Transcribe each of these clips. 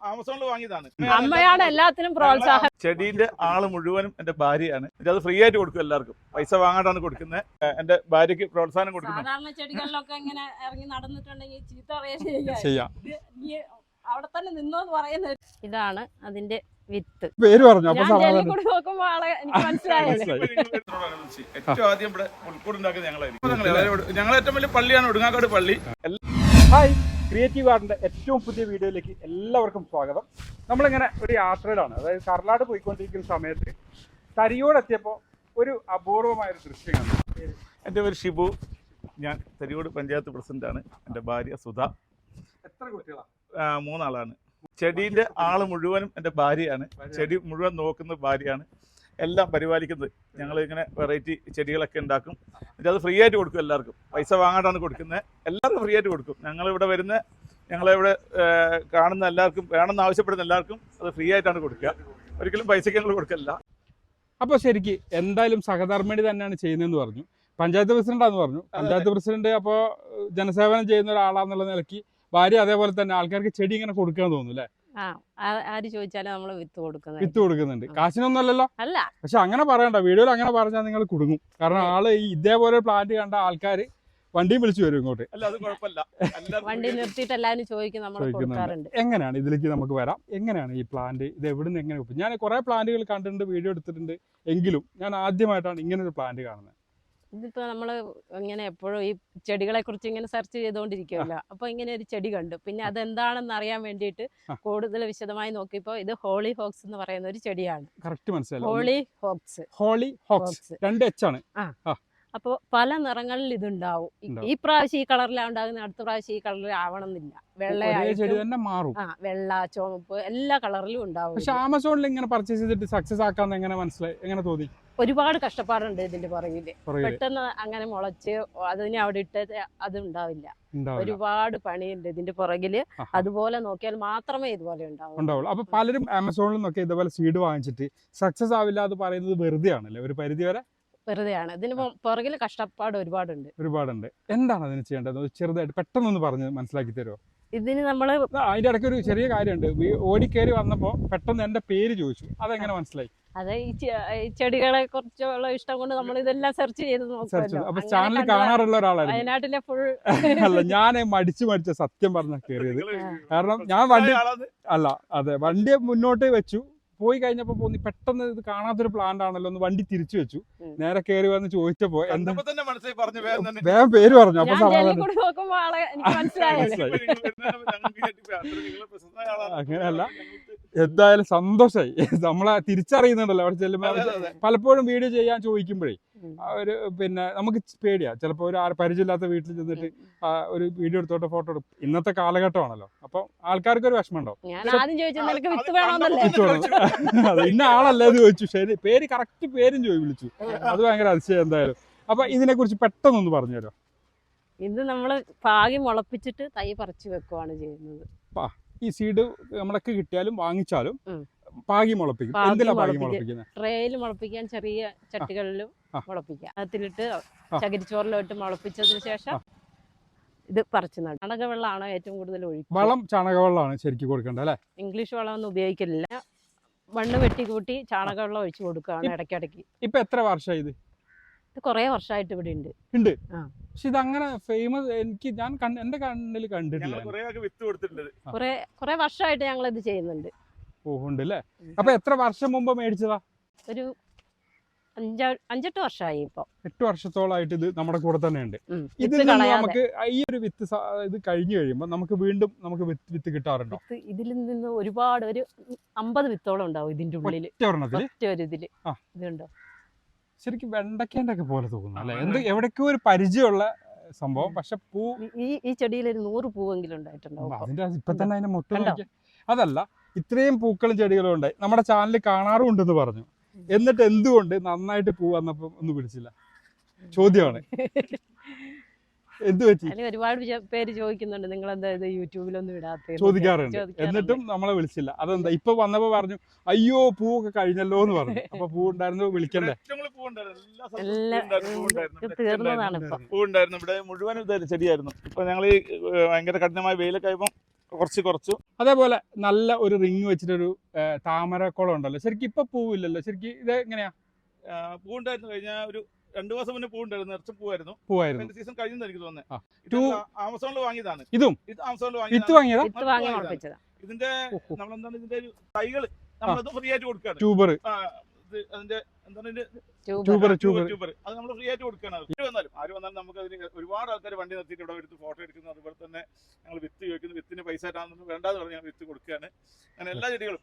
ആമസോണിൽ വാങ്ങിയതാണ്. അമ്മയാണ് എല്ലാത്തിനും പ്രോത്സാഹനം. ചെടീന്റെ ആള് മുഴുവനും എന്റെ ഭാര്യയാണ്. അത് ഫ്രീ ആയിട്ട് കൊടുക്കും എല്ലാവർക്കും. പൈസ വാങ്ങാണ്ടാണ് കൊടുക്കുന്നത്. എന്റെ ഭാര്യക്ക് പ്രോത്സാഹനം കൊടുക്കുന്നത്. സാധാരണ ചെടികളിലൊക്കെ ഇങ്ങനെ ഇറങ്ങി നടന്നിട്ടുണ്ടെങ്കിൽ ചീത്ത അറിയാൻ ചെയ്യാം. അവിടെ തന്നെ നിന്നോന്ന് പറയുന്നത്. ഇതാണ് അതിന്റെ വിത്ത്. പേര് പറഞ്ഞു. കൂടി നോക്കുമ്പോ ആളെ എനിക്ക് മനസ്സിലായത്. ഏറ്റവും ആദ്യം ഇവിടെ പുൽക്കൂട് ഉണ്ടാക്കുന്നത് ഞങ്ങളായിരിക്കും. ഞങ്ങളെ ഏറ്റവും വലിയ പള്ളിയാണ് ഒടുങ്ങാക്കാട് പള്ളി. ഹായ്, ക്രിയേറ്റീവ് ആർട്ടിന്റെ ഏറ്റവും പുതിയ വീഡിയോയിലേക്ക് എല്ലാവർക്കും സ്വാഗതം. നമ്മളിങ്ങനെ ഒരു യാത്രയിലാണ്, അതായത് കർണാട് പോയിക്കൊണ്ടിരിക്കുന്ന സമയത്ത് തരിയോടെത്തിയപ്പോൾ ഒരു അപൂർവമായൊരു ദൃശ്യം കണ്ടു. എൻ്റെ പേര് ഷിബു. ഞാൻ തരിയോട് പഞ്ചായത്ത് പ്രസിഡന്റാണ്. എൻ്റെ ഭാര്യ സുധ. എത്ര കുട്ടികളാണ്? 3 ആളാണ്. ചെടീന്റെ ആള് മുഴുവനും എൻ്റെ ഭാര്യയാണ്. ചെടി മുഴുവൻ നോക്കുന്ന ഭാര്യയാണ്. എല്ലാം പരിപാലിക്കുന്നത്. ഞങ്ങൾ ഇങ്ങനെ വെറൈറ്റി ചെടികളൊക്കെ ഉണ്ടാക്കും. എന്നിട്ട് അത് ഫ്രീ ആയിട്ട് കൊടുക്കും എല്ലാവർക്കും. പൈസ വാങ്ങാണ്ടാണ് കൊടുക്കുന്നത്. എല്ലാവർക്കും ഫ്രീ ആയിട്ട് കൊടുക്കും. ഞങ്ങളിവിടെ വരുന്ന, ഞങ്ങളിവിടെ കാണുന്ന എല്ലാവർക്കും, വേണമെന്ന് ആവശ്യപ്പെടുന്ന എല്ലാവർക്കും അത് ഫ്രീ ആയിട്ടാണ് കൊടുക്കുക. ഒരിക്കലും പൈസയ്ക്ക് ഞങ്ങൾ കൊടുക്കില്ല. അപ്പോൾ ശരിക്ക് എന്തായാലും സഹധർമ്മിണി തന്നെയാണ് ചെയ്യുന്നതെന്ന് പറഞ്ഞു. പഞ്ചായത്ത് പ്രസിഡന്റാന്ന് പറഞ്ഞു. പഞ്ചായത്ത് പ്രസിഡന്റ് അപ്പോൾ ജനസേവനം ചെയ്യുന്ന ഒരാളാന്നുള്ള നിലയ്ക്ക് ഭാര്യ അതേപോലെ തന്നെ ആൾക്കാർക്ക് ചെടി ഇങ്ങനെ കൊടുക്കാൻ തോന്നുന്നു അല്ലേ? ആര് ചോദിച്ചാലും നമ്മള് വിത്ത് കൊടുക്കുന്നുണ്ട്. കാശിനൊന്നും അല്ലല്ലോ. അല്ല, പക്ഷെ അങ്ങനെ പറയണ്ട. വീഡിയോയിൽ അങ്ങനെ പറഞ്ഞാൽ നിങ്ങൾ കുടുങ്ങും. കാരണം ആള് ഇതേപോലെ പ്ലാന്റ് കണ്ട ആൾക്കാർ വണ്ടിയും വിളിച്ചു വരും ഇങ്ങോട്ട്. അല്ല, അത് കുഴപ്പമില്ല. വണ്ടി നിർത്തിയിട്ട് എല്ലാവരും ചോദിക്കും, നമ്മൾ കൊടുക്കാറുണ്ട്. എങ്ങനെയാണ് ഇതിലേക്ക് നമുക്ക് വരാം? എങ്ങനെയാണ് ഈ പ്ലാന്റ്, ഇത് എവിടുന്ന് എങ്ങനെ വെക്കും? ഞാൻ കുറെ പ്ലാന്റുകൾ കണ്ടിട്ടുണ്ട്, വീഡിയോ എടുത്തിട്ടുണ്ട്. എങ്കിലും ഞാൻ ആദ്യമായിട്ടാണ് ഇങ്ങനെ ഒരു പ്ലാന്റ് കാണുന്നത്. ഇതിപ്പോ നമ്മള് ഇങ്ങനെ എപ്പോഴും ഈ ചെടികളെ കുറിച്ച് ഇങ്ങനെ സെർച്ച് ചെയ്തുകൊണ്ടിരിക്കുമല്ലോ. അപ്പൊ ഇങ്ങനെ ഒരു ചെടി കണ്ടു. പിന്നെ അതെന്താണെന്ന് അറിയാൻ വേണ്ടിയിട്ട് കൂടുതൽ വിശദമായി നോക്കിയപ്പോ ഇത് ഹോളി ഹോക്സ് എന്ന് പറയുന്ന ഒരു ചെടിയാണ്. കറക്റ്റ് മനസ്സിലായി. ഹോളി ഹോക്സ് 2 H ആണ്. അപ്പോൾ പല നിറങ്ങളിൽ ഇതുണ്ടാവും. ഈ പ്രാവശ്യം ഈ കളറിലാണ് ഉണ്ടാകുന്നത്, അടുത്ത പ്രാവശ്യം ഈ കളറിൽ ആവണമെന്നില്ല. വെള്ള, ചുവപ്പ് എല്ലാ കളറിലും ഉണ്ടാവും. പക്ഷെ ആമസോണിൽ ഇങ്ങനെ പർച്ചേസ് ചെയ്തിട്ട് സക്സസ് ആക്കാന്ന് എങ്ങനെ മനസ്സിലായി? എങ്ങനെ തോന്നി? ഒരുപാട് കഷ്ടപ്പാടുണ്ട് ഇതിന്റെ പുറകില്. പെട്ടെന്ന് അങ്ങനെ മുളച്ച് അതിനെ അവിടെ ഇട്ട് അത് ഉണ്ടാവില്ല. ഒരുപാട് പണിയുണ്ട് ഇതിന്റെ പുറകില്. അതുപോലെ നോക്കിയാൽ മാത്രമേ ഇതുപോലെ ഉണ്ടാവുള്ളൂ. അപ്പൊ പലരും ആമസോണിൽ നിന്നൊക്കെ ഇതുപോലെ സീഡ് വാങ്ങിച്ചിട്ട് സക്സസ് ആവില്ല എന്ന് പറയുന്നത് വെറുതെ ആണല്ലേ? ഒരു പരിധി വരെ വെറുതെയാണ്. ഇതിന് പുറകിൽ കഷ്ടപ്പാട് ഒരുപാടുണ്ട്. എന്താണ് അതിന് ചെയ്യേണ്ടത്? ചെറുതായിട്ട് പെട്ടെന്നൊന്ന് പറഞ്ഞ് മനസ്സിലാക്കി തരുമോ? ഇതിന് നമ്മള് അതിന്റെ ഇടയ്ക്ക് ഒരു ചെറിയ കാര്യമുണ്ട്. ഓടിക്കേറി വന്നപ്പോ പെട്ടെന്ന് എന്റെ പേര് ചോദിച്ചു. അതെങ്ങനെ മനസ്സിലായി? അതെ, ഈ ചെടികളെ കുറിച്ചുള്ള ഇഷ്ടം കൊണ്ട് നമ്മൾ ഇതെല്ലാം സെർച്ച് ചെയ്ത് നോക്കുമല്ലോ. അപ്പൊ ചാനൽ കാണാറുള്ള ഒരാളാണ്. വയനാട്ടിലെ ഫുൾ അല്ല, ഞാൻ മടിച്ച സത്യം പറഞ്ഞ കയറിയത്. കാരണം ഞാൻ വണ്ടി മുന്നോട്ട് വെച്ചു. പോയി കഴിഞ്ഞപ്പോ തോന്നി പെട്ടെന്ന് ഇത് കാണാത്തൊരു പ്ലാന്റ് ആണല്ലോ എന്ന് വണ്ടി തിരിച്ചു വെച്ചു. നേരെ കയറി വന്ന് ചോദിച്ചപ്പോ വേഗം പേര് പറഞ്ഞു. അപ്പൊ അങ്ങനെയല്ല, എന്തായാലും സന്തോഷായി. നമ്മളെ തിരിച്ചറിയുന്നുണ്ടല്ലോ അവിടെ ചെല്ലുമ്പോ. പലപ്പോഴും വീഡിയോ ചെയ്യാൻ ചോദിക്കുമ്പോഴേ ഒരു നമുക്ക് പേടിയാ. ചിലപ്പോ ഒരു പരിചയമില്ലാത്ത വീട്ടിൽ ചെന്നിട്ട് ഒരു വീഡിയോ എടുത്തോട്ടെ, ഫോട്ടോ എടുക്കും. ഇന്നത്തെ കാലഘട്ടമാണല്ലോ. അപ്പൊ ആൾക്കാർക്ക് ഒരു വിഷമം ഉണ്ടാവും. ഇന്ന ആളല്ലേ എന്ന് ചോദിച്ചു. ശരി, പേര് കറക്റ്റ് പേരും വിളിച്ചു. അത് ഭയങ്കര അതിശയം. എന്തായാലും അപ്പൊ ഇതിനെ കുറിച്ച് പെട്ടെന്നൊന്ന് പറഞ്ഞുതരോ? ഇത് നമ്മള് പാകി മുളപ്പിച്ചിട്ട് തൈ പറിച്ചു വെക്കുവാണ് ചെയ്യുന്നത്. ഈ സീഡ് നമ്മളൊക്കെ കിട്ടിയാലും വാങ്ങിച്ചാലും പാകി മുളപ്പിക്കും. എന്തിനാ പാകി മുളപ്പിക്കുന്നത്? ട്രേയിൽ മുളപ്പിക്കാൻ, ചെറിയ ചട്ടികളിലും മുളപ്പിക്കാം. അതിലിട്ട് ചകിരിച്ചോറിലോട്ട് മുളപ്പിച്ചതിന് ശേഷം ഇത് പറിച്ചു നടും. ചാണകവെള്ളമാണ് ഏറ്റവും കൂടുതൽ ഒഴിക്കും. വളം ചാണകവെള്ളമാണ് ശരിക്കും കൊടുക്കേണ്ടത് അല്ലേ? ഇംഗ്ലീഷ് വളമൊന്നും ഉപയോഗിക്കില്ല. മണ്ണ് വെട്ടിക്കൂട്ടി ചാണകവെള്ളം ഒഴിച്ചു കൊടുക്കുകയാണ് ഇടയ്ക്കിടയ്ക്ക്. ഇപ്പൊ എത്ര വർഷമായി ഇത്? ഇത് കുറെ വർഷമായിട്ട് ഇവിടെ ഉണ്ട്. പക്ഷെ ഇതങ്ങനെ ഫേമസ് ഞാൻ എന്റെ കണ്ണിൽ കണ്ടിട്ടില്ല. കുറെ വർഷമായിട്ട് ഞങ്ങൾ ഇത് ചെയ്യുന്നുണ്ട്. ഉണ്ട് അല്ലേ? അപ്പൊ എത്ര വർഷം മുമ്പ് മേടിച്ചതാ? ഒരു 5-8 വർഷമായി. ഇപ്പൊ 8 വർഷത്തോളായിട്ട് ഇത് നമ്മുടെ കൂടെ തന്നെ ഉണ്ട്. ഇതിൽ നമുക്ക് ഈ ഒരു വിത്ത് ഇത് കഴിഞ്ഞു കഴിയുമ്പോ നമുക്ക് വീണ്ടും വിത്ത് കിട്ടാറുണ്ടോ? ഇതിൽ നിന്ന് ഒരുപാട്, ഒരു 50 വിത്തോളം ഉണ്ടാവും ഇതിന്റെ ഉള്ളിൽ. ഇതില് ഇതുണ്ടോ? ശരിക്കും വെണ്ടക്കേന്റെ ഒക്കെ പോലെ തോന്നുന്നു അല്ലെ? എവിടേക്കോ ഒരു പരിചയമുള്ള സംഭവം. പക്ഷെ ഈ ചെടിയിൽ ഒരു 100 പൂവെങ്കിലും ഉണ്ടായിട്ടുണ്ടാവും. അതിന്റെ ഇപ്പൊ തന്നെ അതിന്റെ മുട്ട. അതല്ല, ഇത്രയും പൂക്കളും ചെടികളും ഉണ്ടായി. നമ്മുടെ ചാനലിൽ കാണാറും ഉണ്ടെന്ന് പറഞ്ഞു. എന്നിട്ട് എന്തുകൊണ്ട് നന്നായിട്ട് പൂ വന്നപ്പോ ഒന്നും പിടിച്ചില്ല? ചോദ്യമാണ്. എന്ത് പറ്റി? ഒരുപാട് പേര് ചോദിക്കുന്നുണ്ട്, നിങ്ങൾ എന്താ ഇത് യൂട്യൂബിലൊന്നും ഇടാത്ത? ചോദിക്കാറുണ്ട്. എന്നിട്ടും നമ്മളെ വിളിച്ചില്ല. അതെന്താ? ഇപ്പൊ വന്നപ്പോ പറഞ്ഞു, അയ്യോ പൂവൊക്കെ കഴിഞ്ഞല്ലോ എന്ന് പറഞ്ഞു. അപ്പൊ പൂ ഉണ്ടായിരുന്നു, വിളിക്കണ്ടേ? തീർന്നതാണ്. പൂ ഉണ്ടായിരുന്നു. ഇവിടെ മുഴുവൻ ചെടിയായിരുന്നു. ഇപ്പൊ ഞങ്ങൾ ഈ ഭയങ്കര കഠിനമായ വെയിലൊക്കെ ആയപ്പോ കുറച്ചു. അതേപോലെ നല്ല ഒരു റിങ് വെച്ചിട്ടൊരു താമരക്കുളം ഉണ്ടല്ലോ. ശരിക്കും ഇപ്പൊ പൂവില്ലല്ലോ. ശരിക്കും ഇത് എങ്ങനെയാ? പൂവുണ്ടായിരുന്നു. കഴിഞ്ഞ ഒരു 2 മാസം മുന്നേ പൂവുണ്ടായിരുന്നു. നിറച്ച് പൂവായിരുന്നു. സീസൺ കഴിഞ്ഞെന്ന് എനിക്ക് തോന്നുന്നത്. ആമസോണിൽ വാങ്ങിയതാണ്. ഇത് ആമസോണിൽ വിത്ത് വാങ്ങിയതാ. ഇതിന്റെ നമ്മളെന്താണ് ഇതിന്റെ ഒരു തൈകള് നമ്മളത് ഫ്രീ ആയിട്ട് കൊടുക്കാണ്. ട്യൂബർ അതിന്റെ എന്താണ് ട്യൂബർ അത് നമ്മൾ ഫ്രീ ആയിട്ട് കൊടുക്കുകയാണ്. ആര് വന്നാലും നമുക്ക് അതിന് ഒരുപാട് ആൾക്കാർ വണ്ടി നിർത്തിയിട്ട് ഇവിടെ എടുത്ത് ഫോട്ടോ എടുക്കുന്നു. അതുപോലെ തന്നെ ഞങ്ങൾ വിത്ത് ചോദിക്കുന്നു. വിത്തിന് പൈസ ആയിട്ടാണെന്ന് വേണ്ടാന്ന് പറഞ്ഞ് ഞങ്ങൾ വിത്ത് കൊടുക്കുകയാണ്. അങ്ങനെ എല്ലാ ചെടികളും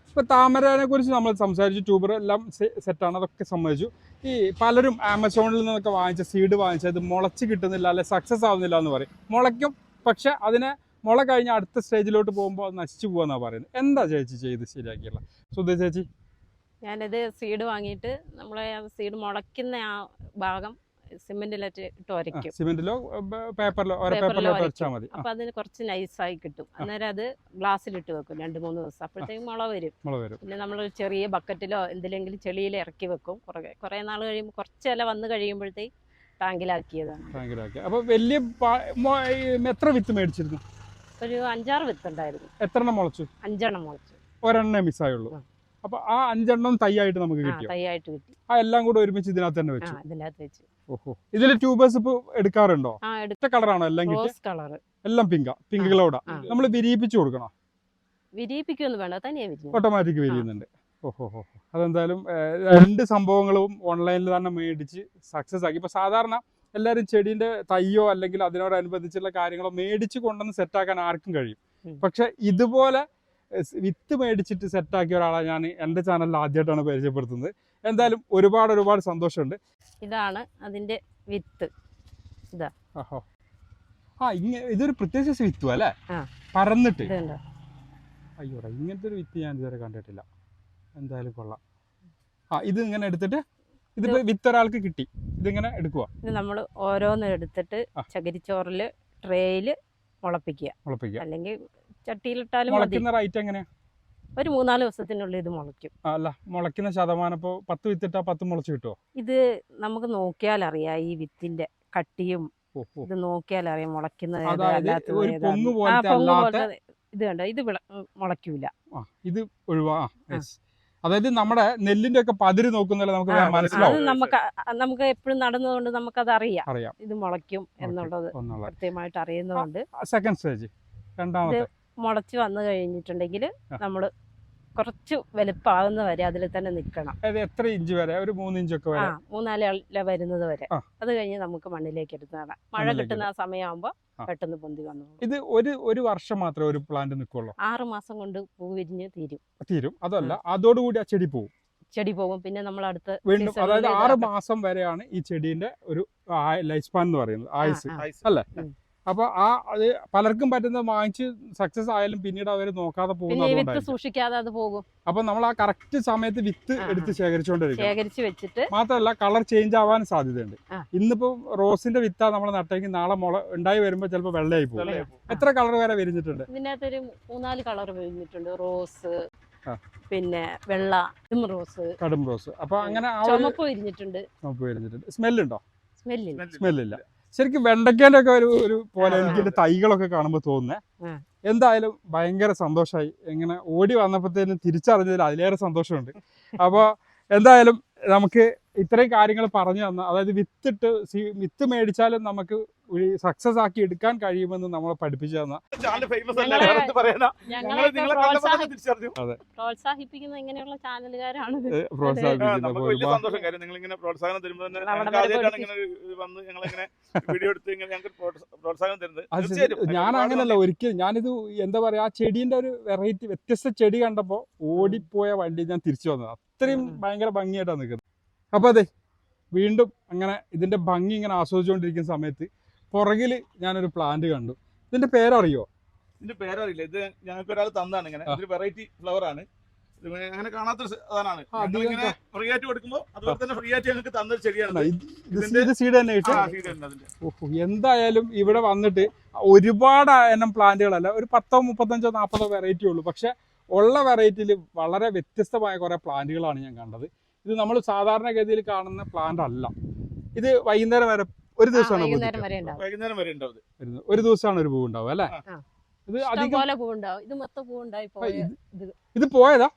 ഇപ്പൊ താമരനെ കുറിച്ച് നമ്മൾ സംസാരിച്ചു. ട്യൂബർ എല്ലാം സെറ്റാണ്, അതൊക്കെ സമ്മതിച്ചു. ഈ പലരും ആമസോണിൽ നിന്നൊക്കെ വാങ്ങിച്ച സീഡ് വാങ്ങിച്ചത് മുളച്ച് കിട്ടുന്നില്ല, അല്ലെ സക്സസ് ആവുന്നില്ല എന്ന് പറയും. മുളയ്ക്കും, പക്ഷെ അതിനെ മുള കഴിഞ്ഞ അടുത്ത സ്റ്റേജിലോട്ട് പോകുമ്പോൾ അത് നശിച്ചു പോവാന്നാ പറയുന്നത്. എന്താ ചേച്ചി ചെയ്ത് ശരിയാക്കിയുള്ള? സുധ ചേച്ചി? ഞാനിത് സീഡ് വാങ്ങിയിട്ട് നമ്മളെ സീഡ് മുളയ്ക്കുന്ന ആ ഭാഗം സിമെന്റിലിട്ട് ഇട്ട് ഉരയ്ക്കും. സിമെന്റിലോ പേപ്പറിലോ വെച്ചാൽ മതി. അപ്പൊ അതിന് കുറച്ച് നൈസായി കിട്ടും. അന്നേരം അത് ഗ്ലാസ്സിലിട്ട് വെക്കും 2-3 ദിവസം. അപ്പോഴത്തേക്കും മുള വരും. പിന്നെ നമ്മളൊരു ചെറിയ ബക്കറ്റിലോ എന്തിലെങ്കിലും ചെളിയിൽ ഇറക്കി വെക്കും. കുറെ നാൾ കഴിയുമ്പോൾ കുറച്ച് ഇല വന്ന് കഴിയുമ്പോഴത്തേക്ക് ടാങ്കിലാക്കിയതാണ്. അപ്പൊ വലിയ എത്ര വിത്ത് മേടിച്ചിരുന്നു? ഒരു 5-6 വിത്ത് ഉണ്ടായിരുന്നു. എത്രണ്ണം മുളച്ചു? 5 എണ്ണം മുളച്ചു. ഒരെണ്ണേ മിസ്സായുള്ളൂ. അപ്പൊ ആ 5 എണ്ണം തൈയായിട്ട് നമുക്ക് കിട്ടി. ആ എല്ലാം കൂടെ ഒരുമിച്ച് ഇതിനകത്ത് തന്നെ വെച്ചു. വെച്ചു. ഓഹോ. ഇതില് ട്യൂബേഴ്സ് ഇപ്പൊ എടുക്കാറുണ്ടോ? കളറാണോ എല്ലാം? എല്ലാം പിങ്ക് കളോടാ. നമ്മൾ വിരിയിപ്പിച്ചു കൊടുക്കണോ? വിരിയിപ്പിക്കൊന്നും വേണ്ട, തനിയെ ഓട്ടോമാറ്റിക് വിരിയുന്നുണ്ട്. ഓഹോ. അതെന്തായാലും 2 സംഭവങ്ങളും ഓൺലൈനിൽ തന്നെ മേടിച്ച് സക്സസ് ആക്കി. ഇപ്പൊ സാധാരണ എല്ലാവരും ചെടീന്റെ തയ്യോ അല്ലെങ്കിൽ അതിനോടനുബന്ധിച്ചുള്ള കാര്യങ്ങളോ മേടിച്ച് കൊണ്ടുവന്ന് സെറ്റാക്കാൻ ആർക്കും കഴിയും. പക്ഷെ ഇതുപോലെ വിത്ത് മേടിച്ചിട്ട് സെറ്റാക്കിയ ഒരാളെ ഞാൻ എൻ്റെ ചാനലിൽ ആദ്യമായിട്ടാണ് പരിചയപ്പെടുത്തുന്നത്. എന്തായാലും ഒരുപാട് സന്തോഷമുണ്ട്. ഇതാണ് അതിന്റെ വിത്ത്. ഇതാ. ഇതൊരു പ്രത്യേക വിത്തും അല്ലേ? പറന്നിട്ട്. അയ്യോടാ, ഇങ്ങനത്തെ ഒരു വിത്ത് ഞാൻ ഇതുവരെ കണ്ടിട്ടില്ല. എന്തായാലും കൊള്ളാം. ഇത് ഇങ്ങനെ എടുത്തിട്ട് ഇതിപ്പോ വിത്ത് ഒരാൾക്ക് കിട്ടി, ഇതിങ്ങനെ എടുക്കുക. ഇത് നമ്മൾ ഓരോന്ന് എടുത്തിട്ട് ചകിരിച്ചോറില് ട്രേയില് മുളപ്പിക്കുക. അല്ലെങ്കിൽ ചട്ടിയിലിട്ടാലും റേറ്റ് എങ്ങനെയാ? ഒരു 3-4 ദിവസത്തിനുള്ളിൽ ഇത് മുളയ്ക്കും. അല്ല, മുളയ്ക്കുന്ന ശതമാനം ഇപ്പൊ 10 വിത്തിട്ടാ 10 മുളച്ച് കിട്ടുമോ? ഇത് നമുക്ക് നോക്കിയാൽ അറിയാം. ഈ വിത്തിന്റെ കട്ടിയും ഇത് നോക്കിയാൽ അറിയാം മുളയ്ക്കുന്നത്. ഇത് കണ്ടോ, ഇത് മുളയ്ക്കൂല. ഇത് ഒഴിവാ. അതായത് നമ്മുടെ നെല്ലിന്റെ ഒക്കെ പതിര് നോക്കുന്നല്ലേ നമുക്ക് മനസ്സിലാവും. നമുക്ക് എപ്പോഴും നടന്നതുകൊണ്ട് നമുക്കത് അറിയാം ഇത് മുളയ്ക്കും എന്നുള്ളത് കൃത്യമായിട്ട് അറിയുന്നതുകൊണ്ട്. സെക്കൻഡ് സ്റ്റേജ്, രണ്ടാമത്തെ മുളച്ച് വന്നു കഴിഞ്ഞിട്ടുണ്ടെങ്കിൽ നമ്മൾ കുറച്ച് വലുപ്പമാകുന്ന വരെ അതിൽ തന്നെ നിൽക്കണം. എത്ര ഇഞ്ച് വരെ? ഒരു 3 ഇഞ്ചൊക്കെ വരെ, 3-4 ഇല വരുന്നത് വരെ. അത് കഴിഞ്ഞ് നമുക്ക് മണ്ണിലേക്ക് എടുത്ത് നടാം. മഴ കിട്ടുന്ന ആ സമയമാകുമ്പോൾ പെട്ടെന്ന് പൊന്തി വന്നു. ഇത് ഒരു വർഷം മാത്രമേ ഒരു പ്ലാന്റ് നിൽക്കുള്ളൂ? 6 മാസം കൊണ്ട് പൂ വിരിഞ്ഞ് തീരും. അതല്ല, അതോടുകൂടി ആ ചെടി പോകും. പിന്നെ നമ്മൾ അടുത്ത വീണ്ടും, അതായത് 6 മാസം വരെയാണ് ഈ ചെടീന്റെ ഒരു ലൈഫ് സ്പാൻ എന്ന് പറയുന്നത്, ആയുസ് അല്ലേ? അപ്പൊ അത് പലർക്കും പറ്റുന്ന വാങ്ങിച്ച് സക്സസ് ആയാലും പിന്നീട് അവർ നോക്കാതെ പോകുന്നത്, സൂക്ഷിക്കാതെ അത് പോകും. അപ്പൊ നമ്മൾ ആ കറക്റ്റ് സമയത്ത് വിത്ത് എടുത്ത് ശേഖരിച്ച് വെച്ചിട്ട്, മാത്രമല്ല കളർ ചേഞ്ച് ആവാൻ സാധ്യതയുണ്ട്. ഇന്നിപ്പോ റോസിന്റെ വിത്താ നമ്മൾ നട്ടെങ്കിൽ നാളെ മുള ഉണ്ടായി വരുമ്പോ ചിലപ്പോ വെള്ളയായി പോകും. എത്ര കളർ വരെ വിരിഞ്ഞിട്ടുണ്ട്? ഇതിനകത്തൊരു 3-4 കളർ വിരിഞ്ഞിട്ടുണ്ട്. റോസ്, പിന്നെ വെള്ള, കടും റോസ്. അപ്പൊ അങ്ങനെ ചുമപ്പ് വിരിഞ്ഞിട്ടുണ്ട്. സ്മെല്ലുണ്ടോ? സ്മെല്ലില്ല. ശരിക്കും വെണ്ടയ്ക്കേന്റെ ഒക്കെ ഒരു പോലെ എനിക്ക് തൈകളൊക്കെ കാണുമ്പോൾ തോന്നുന്നേ. എന്തായാലും ഭയങ്കര സന്തോഷമായി. ഇങ്ങനെ ഓടി വന്നപ്പോഴത്തേനും തിരിച്ചറിഞ്ഞതിൽ അതിലേറെ സന്തോഷമുണ്ട്. അപ്പോൾ എന്തായാലും നമുക്ക് ഇത്രയും കാര്യങ്ങൾ പറഞ്ഞു തന്ന, അതായത് വിത്ത് മേടിച്ചാലും നമുക്ക് സക്സസ് ആക്കി എടുക്കാൻ കഴിയുമെന്ന് നമ്മളെ പഠിപ്പിച്ചു തന്ന, പ്രോത്സാഹിപ്പിക്കുന്ന ഇങ്ങനെയുള്ള ചാനലുകാരാണ്. ഞാൻ അങ്ങനല്ല ഒരിക്കലും. ഞാനിത് എന്താ പറയാ, ആ ചെടീന്റെ ഒരു വെറൈറ്റി വ്യത്യസ്ത ചെടി കണ്ടപ്പോ ഓടിപ്പോയ വണ്ടി ഞാൻ തിരിച്ചു വന്നത്. അത്രയും ഭയങ്കര ഭംഗിയായിട്ടാണ് നിൽക്കുന്നത്. അപ്പോൾ അതെ, വീണ്ടും അങ്ങനെ ഇതിന്റെ ഭംഗി ഇങ്ങനെ ആസ്വദിച്ചുകൊണ്ടിരിക്കുന്ന സമയത്ത് പുറകിൽ ഞാനൊരു പ്ലാന്റ് കണ്ടു. ഇതിന്റെ പേരറിയോ? ഇതിന്റെ പേരറിയില്ല. ഇത് ഞങ്ങൾക്ക് ഒരാൾ തന്നാണ്. ഇങ്ങനെ ഒരു വെറൈറ്റി ഫ്ലവർ ആണ്. അങ്ങനെ കാണാത്തൊരു സാധനമാണ്. ഫ്രീ ആയിട്ട് കൊടുക്കുമ്പോൾ അതുപോലെ തന്നെ ഫ്രീ ആയിട്ട് ഞങ്ങൾക്ക് തന്നൊരു ചെടിയാണ്. സീഡ് തന്നെ കിട്ടും. എന്തായാലും ഇവിടെ വന്നിട്ട് ഒരുപാട് എണ്ണം പ്ലാന്റുകളല്ല, ഒരു 10, 35, 40 വെറൈറ്റി ഉള്ളൂ. പക്ഷെ ഉള്ള വെറൈറ്റിയിൽ വളരെ വ്യത്യസ്തമായ കുറെ പ്ലാന്റുകളാണ് ഞാൻ കണ്ടത്. ഇത് നമ്മൾ സാധാരണഗതിയിൽ കാണുന്ന പ്ലാന്റ് അല്ല. ഇത് വൈകുന്നേരം വരെ, ഒരു ദിവസമാണ് വൈകുന്നേരം വരെ ഉണ്ടാവും. ഒരു ദിവസമാണ് ഒരു പൂ ഉണ്ടാവും അല്ലേ? ഇത് ഇഷ്ടം അധികം പോലെ പൂവുണ്ടാവും. ഇത് മൊത്തം പൂവുണ്ടായി പോയ ഇത് പോയതാ?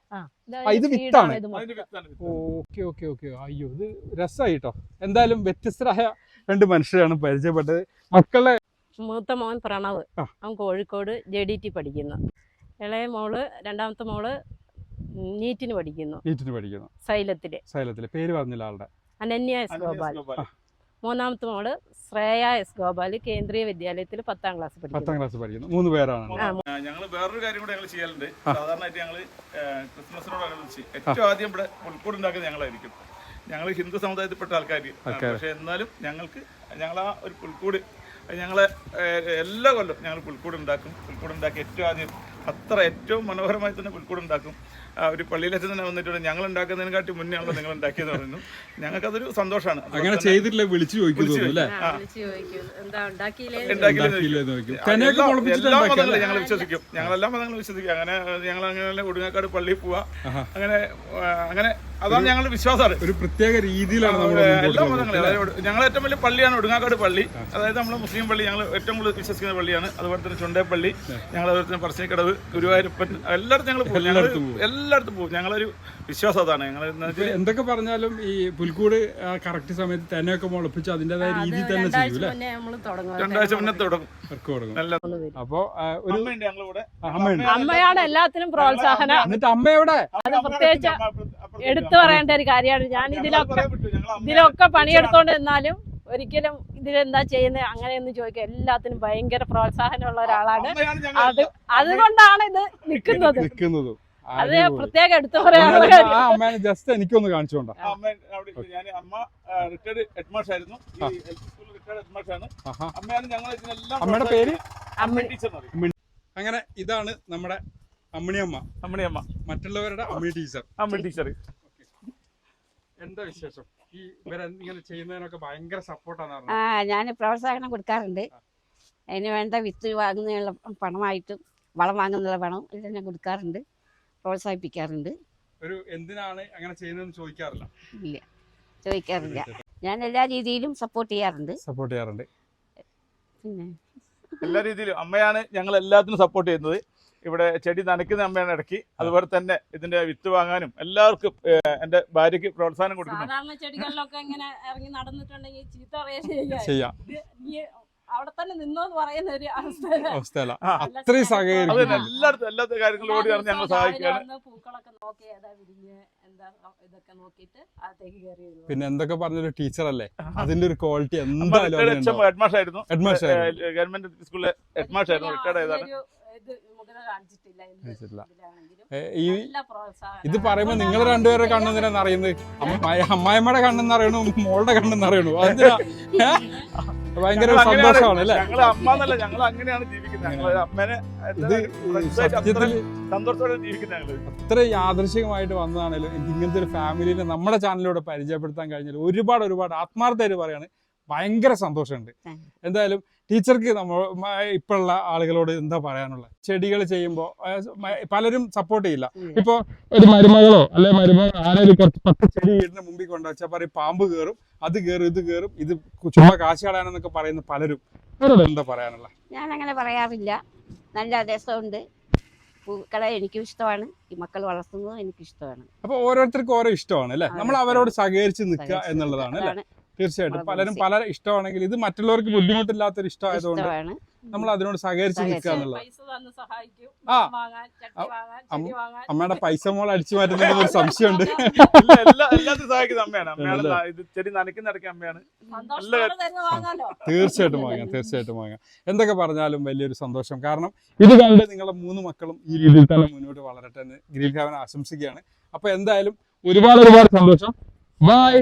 ഇതാ ഇത് seed വിത്താണ്. ആണ് ഇത് മൊത്തം. അതിന്റെ വിത്താണ് വിത്ത്. Okay okay okay. അയ്യോ ഇത് രസമായി കേട്ടോ. എന്തായാലും വ്യത്യസ്തരായ 2 മനുഷ്യരാണ് പരിചയപ്പെട്ടത്. മക്കളെ മൂത്ത മോൻ പ്രണവ്, ആ. അവൻ കോഴിക്കോട് JDT പഠിക്കുന്നു. ഇളയ മോള്, രണ്ടാമത്തെ മോള് നീറ്റിന് പഠിക്കുന്നു, നീറ്റിന് പഠിക്കുന്നു. സൈലത്തില്. പേര് പറഞ്ഞില്ല ആളുടെ. അനന്യ എസ് അനന്യ ഗോപാൽ. ഗോപാൽ. മൂന്നാമത്തെ മോള് ശ്രേയ എസ് ഗോപാൽ, കേന്ദ്രീയ വിദ്യാലയത്തിൽ 10ാം ക്ലാസ് 10ാം പഠിക്കുന്നു. ക്ലാസ് പഠിക്കുന്നു. 3 പേരാണ്. ഞങ്ങൾ വേറൊരു കാര്യം കൂടെ ഞങ്ങൾ ചെയ്യാറുണ്ട്. സാധാരണയായിട്ട് ഞങ്ങൾ ക്രിസ്മസിനോടനുബന്ധിച്ച് ഏറ്റവും ആദ്യം ഇവിടെ പുൽക്കൂട് ഉണ്ടാക്കുന്നത് ഞങ്ങളായിരിക്കും. ഞങ്ങൾ ഹിന്ദു സമുദായത്തിൽപ്പെട്ട ആൾക്കാർ, പക്ഷെ എന്നാലും ഞങ്ങൾ ആ ഒരു പുൽക്കൂട് ഞങ്ങളെ എല്ലാ കൊല്ലം ഞങ്ങൾ പുൽക്കൂട് ഉണ്ടാക്കി ഏറ്റവും ആദ്യം ഏറ്റവും മനോഹരമായി തന്നെ പുൽക്കൂട് ഉണ്ടാക്കും. ഒരു പള്ളിയിലച്ഛൻ തന്നെ വന്നിട്ടുണ്ട്, ഞങ്ങൾ ഉണ്ടാക്കുന്നതിനെക്കാട്ടി മുന്നേ ആണല്ലോ നിങ്ങൾ ഉണ്ടാക്കിയെന്ന് പറയുന്നു. ഞങ്ങൾക്കതൊരു സന്തോഷമാണ്. അങ്ങനെ ചെയ്തിട്ടില്ല, വിളിച്ചു ചോദിക്കുന്നു അല്ലേ? വിളിച്ച് ചോദിക്കും, എന്താ ഉണ്ടാക്കിയില്ലേ? എല്ലാ മതങ്ങളും ഞങ്ങൾ വിശ്വസിക്കും. ഞങ്ങളെല്ലാ മതങ്ങളും വിശ്വസിക്കും. അങ്ങനെ ഞങ്ങൾ അങ്ങനെ ഒടുങ്ങാക്കാട് പള്ളിയിൽ പോവാ. അങ്ങനെ അതാണ് ഞങ്ങളുടെ വിശ്വാസമാണ്. ഒരു പ്രത്യേക രീതിയിലാണ് എല്ലാ മതങ്ങളും. അതായത് ഞങ്ങൾ ഏറ്റവും വലിയ പള്ളിയാണ് ഒടുങ്ങാക്കാട് പള്ളി. അതായത് നമ്മൾ മുസ്ലിം പള്ളി ഞങ്ങൾ ഏറ്റവും കൂടുതൽ വിശ്വസിക്കുന്ന പള്ളിയാണ്. അതുപോലെ തന്നെ ചുണ്ടേപ്പള്ളി, ഞങ്ങൾ അതുപോലെ തന്നെ പറശ്ശിനിക്കടവ്, ഗുരുവായൂരപ്പൻ, എല്ലായിടത്തും ഞങ്ങൾ പോകും. എല്ലായിടത്തും പോകും. ഞങ്ങളൊരു വിശ്വാസം അതാണ്. ഞങ്ങൾ എന്തൊക്കെ പറഞ്ഞാലും ഈ പുൽക്കൂട് കറക്റ്റ് സമയത്ത് തന്നെയൊക്കെ മുളപ്പിച്ച് അതിൻ്റെതായ രീതിയിൽ തന്നെ ചെയ്യും അല്ലേ? 2 ആഴ്ച മുന്നേ തുടങ്ങും. അപ്പൊ ഒരു അമ്മയാണ് എല്ലാത്തിനും പ്രോത്സാഹനം. എന്നിട്ട് അമ്മ എവിടെ? അത് പ്രത്യേകിച്ച് എടുത്തു പറയേണ്ട ഒരു കാര്യമാണ്. ഞാൻ ഇതിലൊക്കെ പണിയെടുത്തോണ്ട് നിന്നാലും ഒരിക്കലും ഇതിലെന്താ ചെയ്യുന്നത് അങ്ങനെയൊന്നും ചോദിക്കുക. എല്ലാത്തിനും ഭയങ്കര പ്രോത്സാഹനമുള്ള ഒരാളാണ്. അതുകൊണ്ടാണ് ഇത് നിൽക്കുന്നതും. അത് പ്രത്യേകം എടുത്തു പറയാനുള്ള കാര്യം. അമ്മേനെ ജസ്റ്റ് എനിക്കൊന്ന് കാണിച്ചോണ്ടോ. അമ്മ റിട്ടയർഡ് ഹെഡ്മാസ്റ്റർ ആയിരുന്നു. അമ്മയുടെ പേര് അങ്ങനെ. ഇതാണ് നമ്മുടെ അമ്മിണിയമ്മ, മറ്റുള്ളവരുടെ അമ്മി ടീച്ചർ. എന്താ വിശേഷം? ഈ ഇവരിങ്ങനെ ചെയ്യുന്നതിനൊക്കെ ഭയങ്കര സപ്പോർട്ടാണ് പറഞ്ഞത്. ഞാൻ പ്രോത്സാഹനം കൊടുക്കാറുണ്ട്. അതിന് വേണ്ട വിത്ത് വാങ്ങുന്നതിനുള്ള പണമായിട്ടും വളം വാങ്ങുന്നുള്ള പണം ഇതെല്ലാം ഞാൻ കൊടുക്കാറുണ്ട്, പ്രോത്സാഹിപ്പിക്കാറുണ്ട്. ഒരു എന്തിനാണ് അങ്ങനെ ചെയ്യുന്നതെന്ന് ചോദിക്കാറില്ല? ഇല്ല, ചോദിക്കാറില്ല. ഞാൻ എല്ലാ രീതിയിലും സപ്പോർട്ട് ചെയ്യാറുണ്ട്. പിന്നെ എല്ലാ രീതിയിലും അമ്മയാണ് ഞങ്ങൾ എല്ലാത്തിനും സപ്പോർട്ട് ചെയ്യുന്നത്. ഇവിടെ ചെടി നനയ്ക്കുന്ന അമ്മയാണ് ഇടയ്ക്ക്. അതുപോലെ തന്നെ ഇതിന്റെ വിത്ത് വാങ്ങാനും എല്ലാവർക്കും എന്റെ ഭാര്യയ്ക്ക് പ്രോത്സാഹനം കൊടുക്കുന്നു. സാധാരണ ചെടികളിലൊക്കെ ഇങ്ങനെ ഇറങ്ങി നടന്നിട്ടുണ്ടെങ്കിൽ ചീത്ത അറിയാൻ ചെയ്യാം. അവിടെ തന്നെ നിന്നോന്ന് പറയുന്ന ഒരു അവസ്ഥയല്ല. അത്രയും സഹകരിക്കും. എല്ലാത്ത കാര്യങ്ങളോട് ഞങ്ങൾ സഹായിക്കുകയാണ്. പൂക്കളൊക്കെ നോക്കി ഏതാ വിരിഞ്ഞ് എന്താ ഇതൊക്കെ നോക്കിയിട്ട് അകത്തേക്ക് കയറി വരും. പിന്നെ എന്തൊക്കെ പറഞ്ഞൊരു ടീച്ചറല്ലേ, അതിന്റെ ഒരു ക്വാളിറ്റി എന്തായാലും. ഹെഡ്മാസ്റ്റർ ആയിരുന്നു, ഗവൺമെന്റ് സ്കൂളിലെ ഹെഡ്മാസ്റ്റർ ആയിരുന്നു, റിട്ടയർഡ് ആയതാണ്. ഇത് പറയുമ്പോ നിങ്ങൾ രണ്ടുപേരുടെ കണ്ണെന്തിനാന്ന് അറിയുന്നത്? അമ്മായിമ്മയുടെ കണ്ണെന്ന് അറിയണു, മോളുടെ കണ്ണെന്ന് അറിയണു. അതിനാ ഭയങ്കര സന്തോഷമാണ് അല്ലേ? ഞങ്ങൾ അങ്ങനെയാണ് ജീവിക്കുന്നത്. ഇത് സത്യത്തിൽ സന്തോഷത്തോടെ ജീവിക്കുന്നത്. അത്ര യാദൃശികമായിട്ട് വന്നതാണല്ലോ. എനിക്ക് ഇങ്ങനത്തെ ഒരു ഫാമിലിനെ നമ്മുടെ ചാനലിലൂടെ പരിചയപ്പെടുത്താൻ കഴിഞ്ഞാൽ ഒരുപാട് ആത്മാർത്ഥമായിട്ട് പറയാണ്. ഭയങ്കര സന്തോഷമുണ്ട്. എന്തായാലും ടീച്ചർക്ക് നമ്മൾ ഇപ്പോഴുള്ള ആളുകളോട് എന്താ പറയാനുള്ളത്? ചെടികൾ ചെയ്യുമ്പോൾ പലരും സപ്പോർട്ട് ചെയ്യില്ല. ഇപ്പൊ ഒരു മരുമകളോ അല്ലെ മരുമകൾ ആരെങ്കിലും കുറച്ച് 10 ചെടി വീടിന് മുമ്പിൽ കൊണ്ടുവച്ചാൽ പറയും പാമ്പ് കയറും, അത് കയറും, ഇത് കയറും, ഇത് ചുമ്മാ കാശ് കളയാനെന്നൊക്കെ പറയുന്ന പലരും. അവരോട് എന്താ പറയാനുള്ള? ഞാൻ അങ്ങനെ പറയാറില്ല. നല്ല രസമുണ്ട്. പൂക്കളെ എനിക്കും ഇഷ്ടമാണ്, ഈ മക്കൾ വളർത്തുന്നതും എനിക്കിഷ്ടമാണ്. അപ്പൊ ഓരോരുത്തർക്കും ഓരോ ഇഷ്ടമാണ് അല്ലെ? നമ്മൾ അവരോട് സഹകരിച്ച് നിൽക്കുക എന്നുള്ളതാണ് അല്ലെ? തീർച്ചയായിട്ടും പലരും പല ഇഷ്ടമാണെങ്കിൽ ഇത് മറ്റുള്ളവർക്ക് ബുദ്ധിമുട്ടില്ലാത്തൊരു ഇഷ്ടമായതുകൊണ്ട് നമ്മൾ അതിനോട് സഹകരിച്ച് നിൽക്കുക എന്നുള്ളത്. അമ്മയുടെ പൈസ മോൾ അടിച്ചു മാറ്റുന്ന ഒരു സംശയമുണ്ട്. എല്ലാത്തിനും സഹായിക്കുന്ന അമ്മയാണ്. ഇത് ചെടി നനയ്ക്കുന്നിടയ്ക്ക് അമ്മയാണ്. തീർച്ചയായിട്ടും വാങ്ങാം. എന്തൊക്കെ പറഞ്ഞാലും വലിയൊരു സന്തോഷം. കാരണം ഇത് കണ്ട് നിങ്ങളുടെ 3 മക്കളും ഈ രീതിയിൽ തന്നെ മുന്നോട്ട് വളരട്ടെ എന്ന് ഗ്രീൻ ഹെവൻ ആശംസിക്കുകയാണ്. അപ്പൊ എന്തായാലും ഒരുപാട് സന്തോഷം. ബൈ.